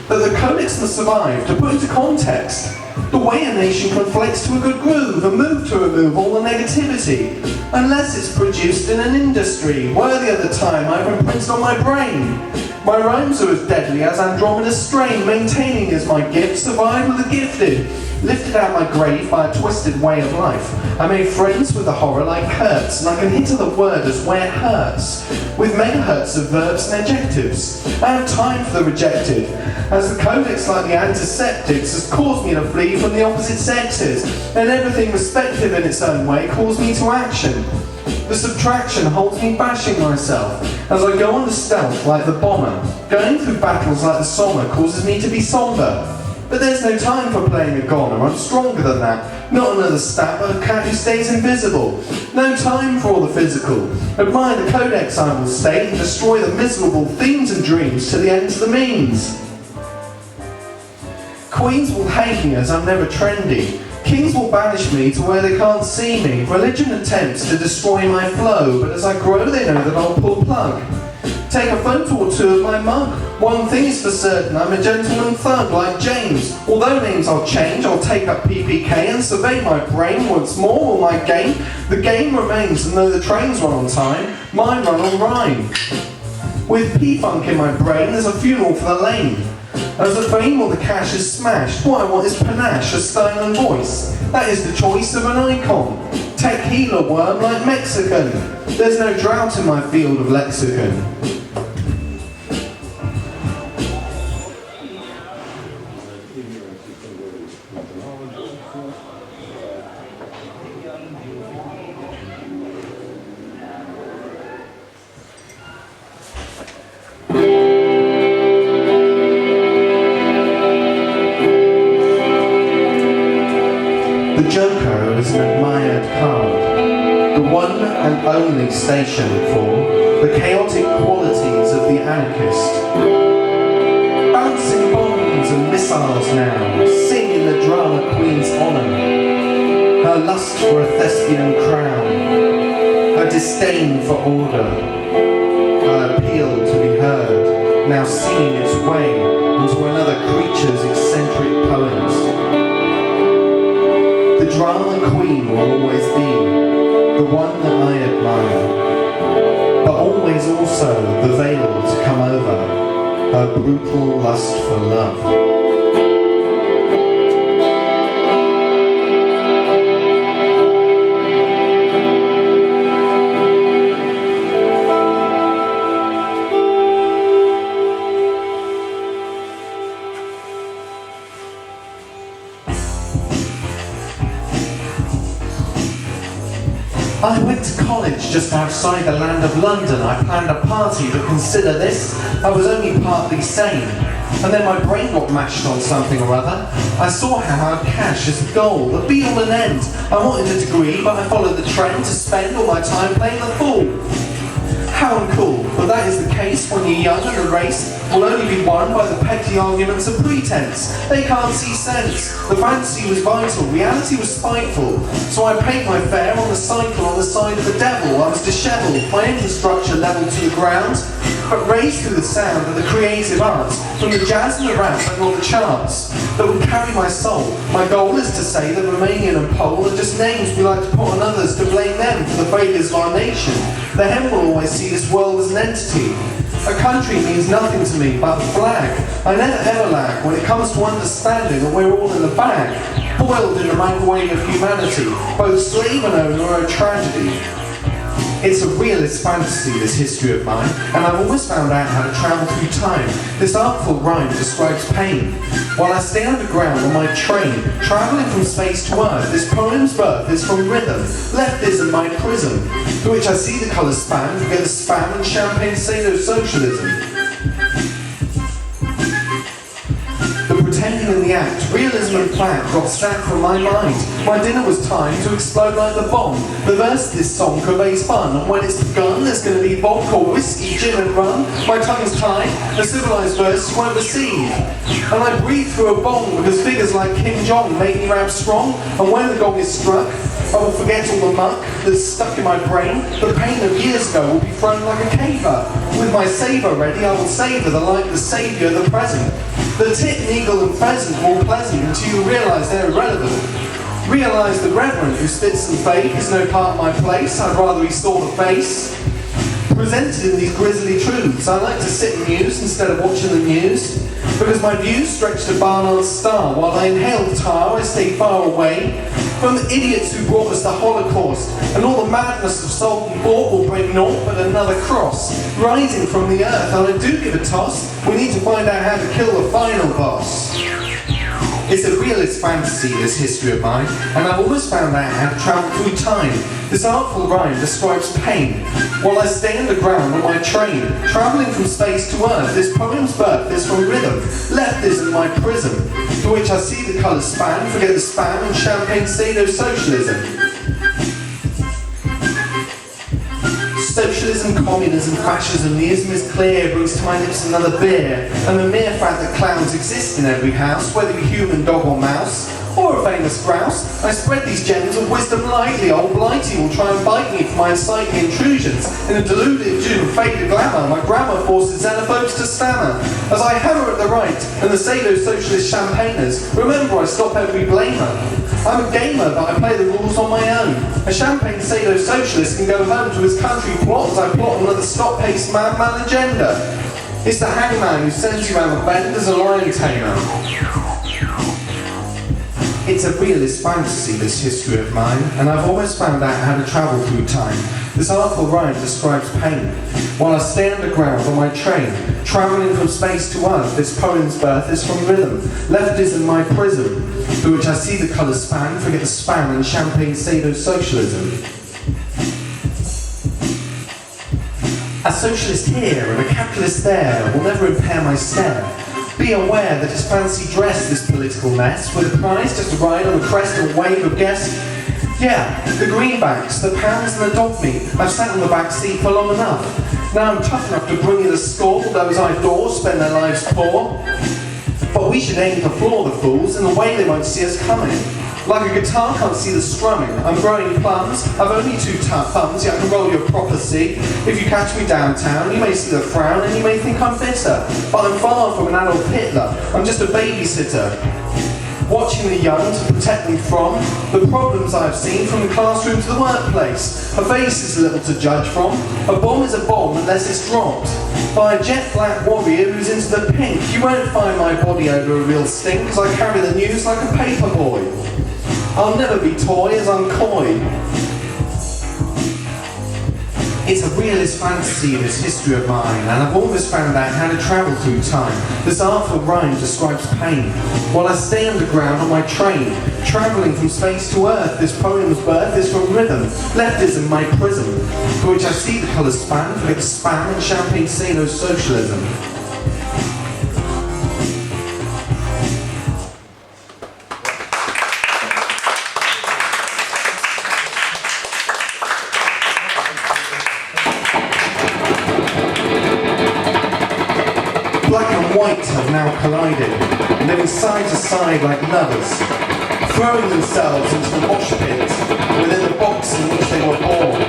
Speaker 1: that the codex must survive. To put into context, the way a nation conflicts to a good groove and move to remove all the negativity, unless it's produced in an industry worthy of the time I've imprinted on my brain. My rhymes are as deadly as Andromeda's strain, maintaining as my gift, survive with the gifted. Lifted out my grave by a twisted way of life, I made friends with the horror like Kurtz, and I can hit to the word as where it hurts, with megahertz of verbs and adjectives. I have time for the rejected, as the codex like the antiseptics has caused me to flee from the opposite sexes, and everything respective in its own way calls me to action. The subtraction holds me bashing myself, as I go on the stealth like the bomber. Going through battles like the somber causes me to be somber. But there's no time for playing a goner, I'm stronger than that. Not another stabber, a cat who stays invisible. No time for all the physical. Admire the codex I will state and destroy the miserable themes and dreams to the ends of the means. Queens will hate me as I'm never trendy. Kings will banish me to where they can't see me. Religion attempts to destroy my flow, but as I grow they know that I'll pull plug. Take a photo or two of my mug. One thing is for certain, I'm a gentleman thug like James. Although names I'll change, I'll take up PPK and survey my brain once more will my game. The game remains, and though the trains run on time, mine run on rhyme. With P-Funk in my brain, there's a funeral for the lame. As the fame or the cash is smashed, what I want is panache, a style and voice. That is the choice of an icon. Tech healer worm like Mexican. There's no drought in my field of lexicon. The Joker is an admired card, the one and only station for the chaotic qualities of the anarchist. Bouncing bombs and missiles now, sing in the drama queen's honour. Her lust for a thespian crown, her disdain for order, her appeal to be heard, now singing its way into another creature's eccentric poems. The drama queen will always be the one that I admire, but always also the veil to come over, her brutal lust for love. I went to college just outside the land of London. I planned a party, but consider this, I was only partly sane. And then my brain got mashed on something or other. I saw how I'd cash as a goal, the be all and end. I wanted a degree, but I followed the trend to spend all my time playing the fool. How uncool, but that is the case when you're young and the race will only be won by the petty arguments of pretense. They can't see sense. The fantasy was vital, reality was spiteful. So I paid my fare on the cycle on the side of the devil. I was dishevelled, my infrastructure levelled to the ground, but raised through the sound of the creative arts, from the jazz and the rap and all the charts that would carry my soul. My goal is to say that Romanian and Pole are just names we like to put on others to blame them for the failures of our nation. The hem will always see this world as an entity, A country means nothing to me but a flag. I never ever lag when it comes to understanding that we're all in the bag, boiled in the microwave of humanity, both slave and owner are a tragedy. It's a realist fantasy, this history of mine, and I've always found out how to travel through time. This artful rhyme describes pain. While I stay underground on my train, travelling from space to earth, this poem's birth is from rhythm. Left isn't my prism, through which I see the colours span, forget the spam and champagne pseudo-socialism. The pretending in the act, realism and plaque got stacked from my mind. My dinner was timed to explode like the bomb. The verse of this song conveys fun, and when it's begun, there's going to be vodka, whiskey, gin and rum. My tongue's tied, a civilised verse you won't receive. And I breathe through a bong because figures like Kim Jong make me rap strong. And when the gong is struck, I will forget all the muck that's stuck in my brain. The pain of years ago will be thrown like a caver. With my saver ready, I will savour the light, the saviour, the present. The tit, eagle and pheasant more pleasant until you realise they're irrelevant. Realise the reverend who spits and fake is no part of my place. I'd rather restore the face. Presented in these grisly truths, I like to sit and muse instead of watching the news. Because my views stretch to Barnard's star. While I inhale the tar, I stay far away from the idiots who brought us the Holocaust. And all the madness of salt and bought will bring naught but another cross rising from the earth. And I do give a toss. We need to find out how to kill the final boss. It's a realist fantasy, this history of mine, and I've always found out how to travel through time. This artful rhyme describes pain. While I stay underground on my train, travelling from space to earth, this poem's birth is from rhythm. Left isn't my prism, through which I see the colours span, forget the spam and champagne pseudo-socialism. Socialism, communism, fascism, the ism is clear, brings to my lips another beer. And the mere fact that clowns exist in every house, whether you human, dog or mouse, or a famous grouse, I spread these gems of wisdom lightly. Old Blighty will try and bite me for my unsightly intrusions. In a deluded Jew of faded glamour, my grammar forces xenophobes to stammer. As I hammer at the right, and the pseudo-socialist champagners, remember I stop every blamer. I'm a gamer, but I play the rules on my own. A champagne pseudo-socialist can go home to his country plot as I plot another stop-paced man agenda. It's the hangman who sends you around the bend as a lion tamer. It's a realist fantasy, this history of mine, and I've always found out how to travel through time. This artful rhyme describes pain. While I stay underground on my train, travelling from space to earth, this poem's birth is from rhythm. Left isn't my prism, through which I see the colours span, forget the spam and champagne pseudo-socialism. A socialist here and a capitalist there will never impair my stare. Be aware that it's fancy dress, this political mess, with a prize just to ride on the crest of a wave of guests. Yeah, the greenbacks, the pounds and the dog meat. I've sat on the back seat for long enough. Now I'm tough enough to bring you the score those I adore spend their lives poor. But we should aim to floor the fools in a way they won't see us coming. Like a guitar can't see the strumming. I'm growing plums, I've only 2 thumbs, yet I can roll you a proper C. If you catch me downtown, you may see the frown and you may think I'm bitter. But I'm far from an Adolf Hitler, I'm just a babysitter. Watching the young to protect them from the problems I've seen from the classroom to the workplace. A face is little to judge from. A bomb is a bomb unless it's dropped by a jet black warrior who's into the pink. You won't find my body over a real stink, because I carry the news like a paper boy. I'll never be toy as I'm coy. It's a realist fantasy, this history of mine, and I've always found out how to travel through time. This artful rhyme describes pain. While I stay underground on my train, travelling from space to earth, this poem's birth is from rhythm. Left isn't my prism, for which I see the colours span, forget the spam and champagne pseudo-socialism. Black and white have now collided, living side to side like lovers, throwing themselves into the mosh pit within the box in which they were born.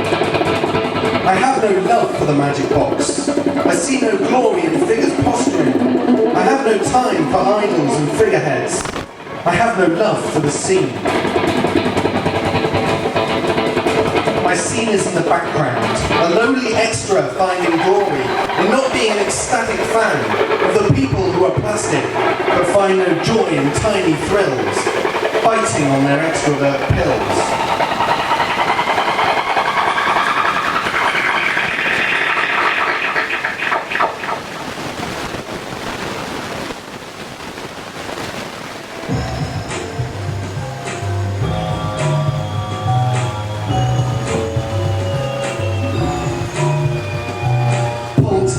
Speaker 1: I have no love for the magic box. I see no glory in figures posturing. I have no time for idols and figureheads. I have no love for the scene. My My scene is in the background, a lowly extra finding glory in not being an ecstatic fan of the people who are plastic but find no joy in tiny thrills, fighting on their extrovert pills.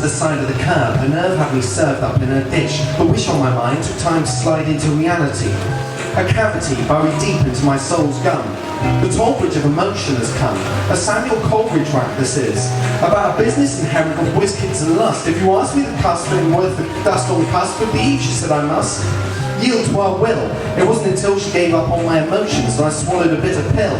Speaker 1: The side of the curb, her nerve had me served up in a dish. The wish on my mind took time to slide into reality. A cavity buried deep into my soul's gum. The toll bridge of emotion has come. A Samuel Coleridge rap this is, about a business inherent of whiz kids and lust. If you ask me the cusp and worth the dust on the cusp would be, she said I must yield to our will. It wasn't until she gave up on my emotions that I swallowed a bitter pill.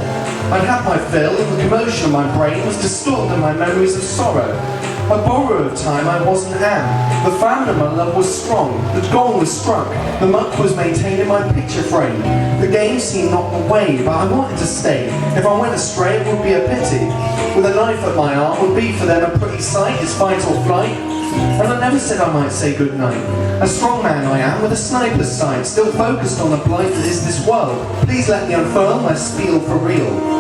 Speaker 1: I'd had my fill, and the commotion of my brain was distorted my memories of sorrow. A borrower of time I wasn't am. The founder of my love was strong. The gong was struck. The muck was maintained in my picture frame. The game seemed knocked away, but I wanted to stay. If I went astray, it would be a pity. With a knife at my arm would be for them a pretty sight, it's fight or flight. And I never said I might say goodnight. A strong man I am, with a sniper's sight, still focused on the blight that is this world. Please let me unfurl my spiel for real.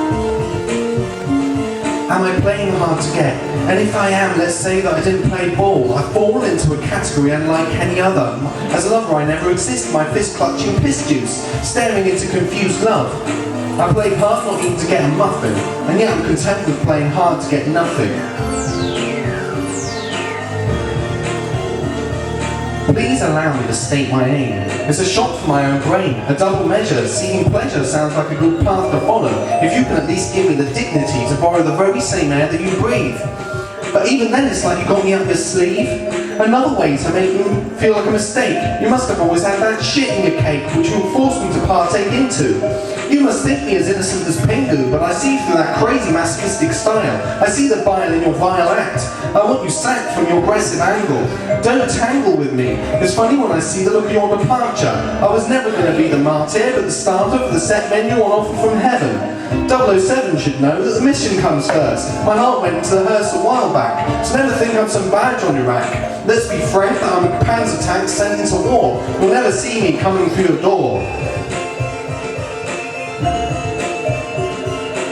Speaker 1: Am I playing hard to get? And if I am, let's say that I didn't play ball. I fall into a category unlike any other. As a lover I never exist, my fist clutching piss juice, staring into confused love. I played hard not even to get a muffin, and yet I'm content with playing hard to get nothing. Please allow me to state my aim. It's a shot for my own brain, a double measure. Seeking pleasure sounds like a good path to follow, if you can at least give me the dignity to borrow the very same air that you breathe. But even then it's like you got me up your sleeve. Another way to make me feel like a mistake. You must have always had that shit in your cake, which you will force me to partake into. You must think me as innocent as Pingu, but I see through that crazy masochistic style. I see the bile in your vile act. I want you sacked from your aggressive angle. Don't tangle with me. It's funny when I see the look of your departure. I was never going to be the martyr, but the starter for the set menu on offer from heaven. 007 should know that the mission comes first. My heart went into the hearse a while back, so never think I'm some badge on your rack. Let's be frank that I'm a Panzer tank sent into war. You'll never see me coming through your door.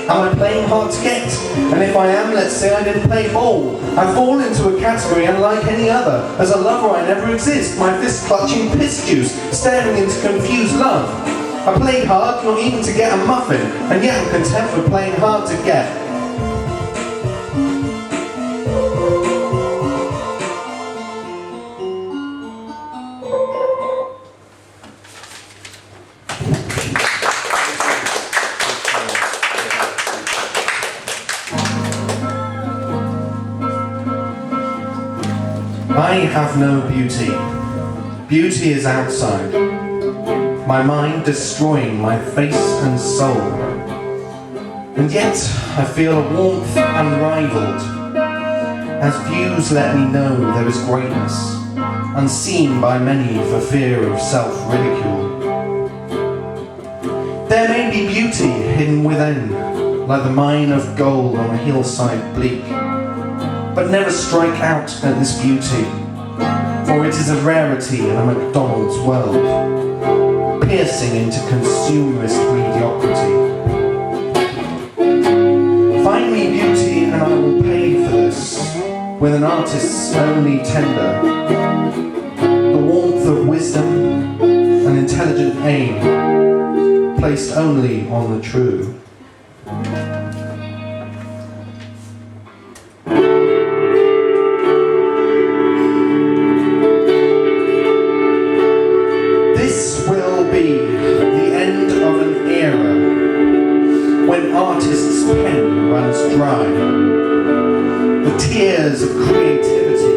Speaker 1: Am I playing hard to get? And if I am, let's say I didn't play ball. I fall into a category unlike any other. As a lover I never exist, my fist clutching piss juice, staring into confused love. I played hard not even to get a muffin, and yet I'm content with playing hard to get. I have no beauty. Beauty is outside. My mind destroying my face and soul. And yet I feel a warmth unrivaled, as views let me know there is greatness, unseen by many for fear of self-ridicule. There may be beauty hidden within, like the mine of gold on a hillside bleak, but never strike out at this beauty, for it is a rarity in a McDonald's world, piercing into consumerist mediocrity. Find me beauty and I will pay for this, with an artist's only tender, the warmth of wisdom, an intelligent aim, placed only on the true. This will be the end of an era when artists' pen runs dry. The tears of creativity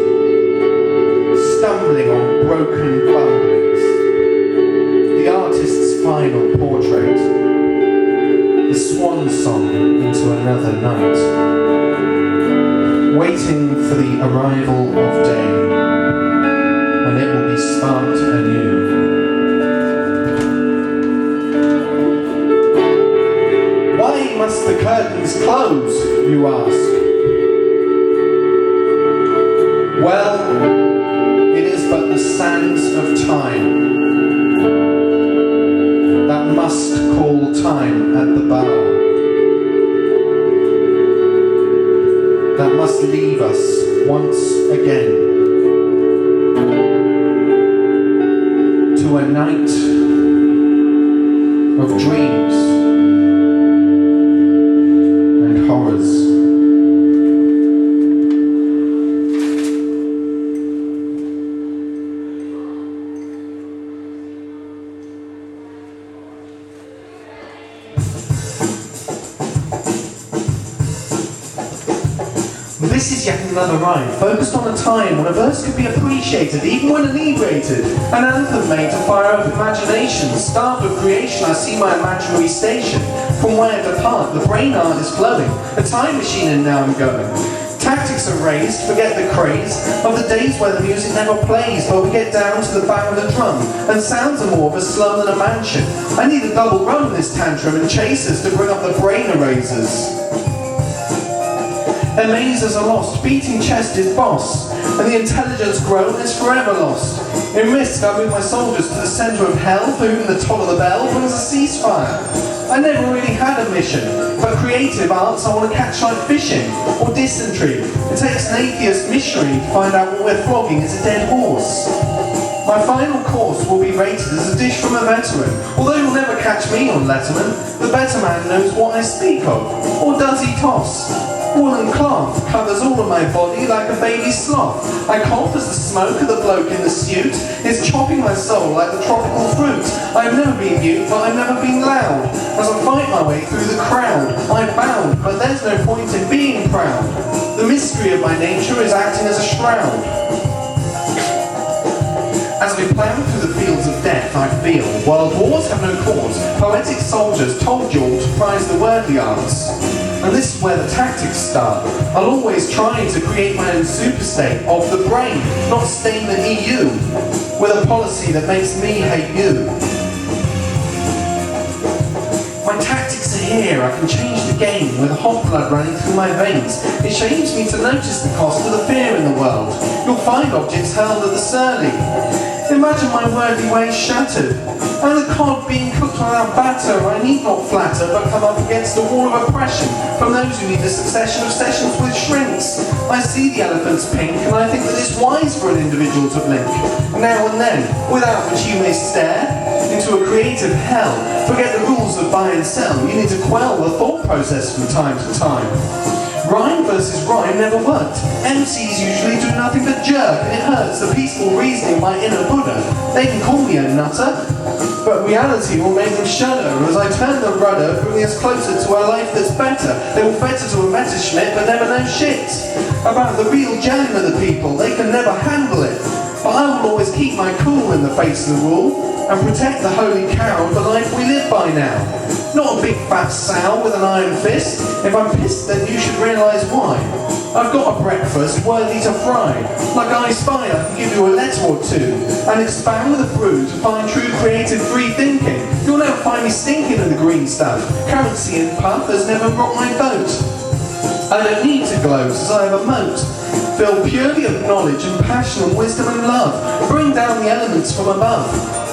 Speaker 1: stumbling on broken bumblings. The artist's final portrait, the swan song into another night, waiting for the arrival of day, when it will be sparked anew. must the curtains close, you ask? Well, it is but the sands of time that must call time at the bar, that must leave us once again to a night of dreams and horrors. This is yet another rhyme, focused on a time when a verse could be appreciated, even when inebriated. An anthem made to fire up imagination. Starved of creation, I see my imaginary station. From where I depart, the brain art is flowing. A time machine and now I'm going. Tactics are raised, forget the craze of the days where the music never plays, but we get down to the bang of the drum, and sounds are more of a slum than a mansion. I need a double run in this tantrum and chasers to bring up the brain erasers. Amazers are lost, beating chest is boss, and the intelligence grown is forever lost. In risk I move my soldiers to the centre of hell, for whom the toll of the bell brings a ceasefire. I never really had a mission, but creative arts I want to catch like fishing, or dysentery. It takes an atheist missionary to find out what we're flogging is a dead horse. My final course will be rated as a dish from a veteran, although you'll never catch me on Letterman. The better man knows what I speak of, or does he toss? Woolen cloth covers all of my body like a baby sloth. I cough as the smoke of the bloke in the suit is chopping my soul like the tropical fruit. I've never been mute, but I've never been loud. As I fight my way through the crowd, I'm bound, but there's no point in being proud. The mystery of my nature is acting as a shroud. As we plough through the fields of death, I feel, while wars have no cause, poetic soldiers told you all to prize the worldly arts. And this is where the tactics start. I'll always try to create my own superstate of the brain, not stain the EU, with a policy that makes me hate you. My tactics are here, I can change the game with hot blood running through my veins. It shames me to notice the cost of the fear in the world. You'll find objects hurled at the surly. Imagine my worldly ways shattered, and the cod being cooked without batter. I need not flatter, but come up against a wall of oppression from those who need a succession of sessions with shrinks. I see the elephant's pink, and I think that it's wise for an individual to blink now and then, without which you may stare into a creative hell. Forget the rules of buy and sell. You need to quell the thought process from time to time. Rhyme versus rhyme never worked. MCs usually do nothing but jerk, and it hurts the peaceful reasoning of my inner Buddha. They can call me a nutter, but reality will make them shudder as I turn the rudder, bringing us closer to a life that's better. They will fetter to a better schmidt, but never know shit about the real jam of the people. They can never handle it, but I will always keep my cool in the face of the rule and protect the holy cow of the life we live by now. Not a big fat sow with an iron fist. If I'm pissed, then you should realise why. I've got a breakfast worthy to fry. Like I Spy, I can give you a letter or two and expound with a brew to find true creative free thinking. You'll never find me stinking in the green stuff. Currency and puff has never rocked my boat. I don't need to gloat as I have a moat, filled purely of knowledge and passion and wisdom and love. Bring down the elements from above.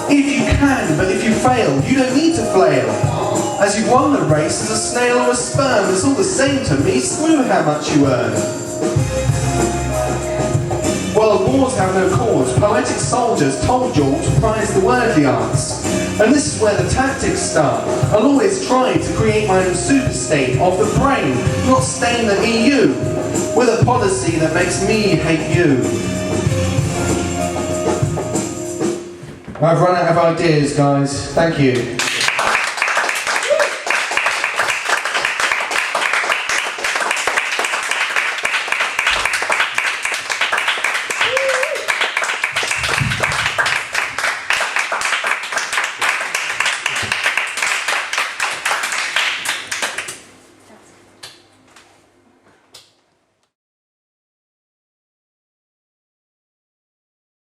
Speaker 1: If you can, but if you fail, you don't need to flail. As you won the race as a snail or a sperm, it's all the same to me, screw how much you earn. While wars have no cause, poetic soldiers told you all to prize the worldly arts. And this is where the tactics start. I'll always try to create my own superstate of the brain, not stain the EU, with a policy that makes me hate you. I've run out of ideas, guys. Thank you.